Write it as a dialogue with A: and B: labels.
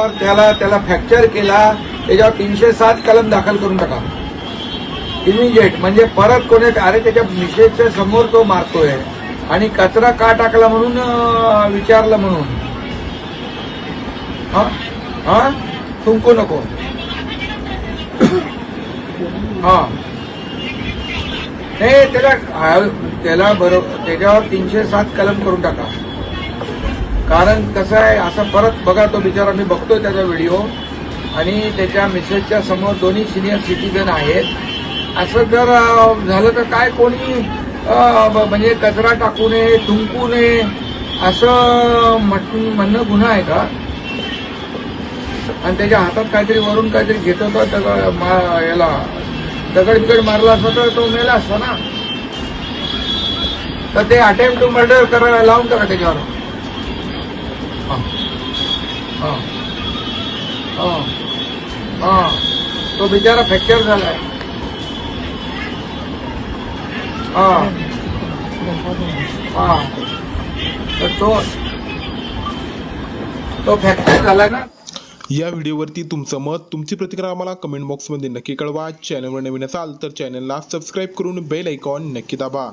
A: त्याला त्याला फ्रॅक्चर केला, त्याच्यावर 307 कलम दाखल करून टाका इमिजिएट. म्हणजे परत कोणी अरे त्याच्या मिसेसच्या समोर तो मारतोय आणि कचरा का टाकला म्हणून विचारलं म्हणून हा हा थुंकू नको. हा नाही त्याला बरोबर त्याच्यावर 307 कलम करून टाका. कारण कसं आहे असं परत बघा तो बिचारा, मी बघतोय त्याचा व्हिडिओ आणि त्याच्या मिसेसच्या समोर दोन्ही सिनियर सिटीजन आहेत. असं जर झालं तर काय कोणी म्हणजे कचरा टाकू नये, थुंकू नये असं म्हणणं गुन्हा आहे का? आणि त्याच्या हातात काहीतरी वरून काहीतरी घेत होता, याला दगड बिगड मारला असता तर तो मेला असता ना. तर ते अटेम्प्ट टू मर्डर करायला लावून टाका त्याच्यावर. हा हा हा तो बिचारा फ्रॅक्चर झालाय. हा हा तर तो फ्रॅक्चर झालाय ना.
B: या व्हिडिओवरती तुमचं मत, तुमची प्रतिक्रिया आम्हाला कमेंट बॉक्समध्ये नक्की कळवा. चॅनलवर नवीन असाल तर चॅनलला सबस्क्राईब करून बेल आयकॉन नक्की दाबा.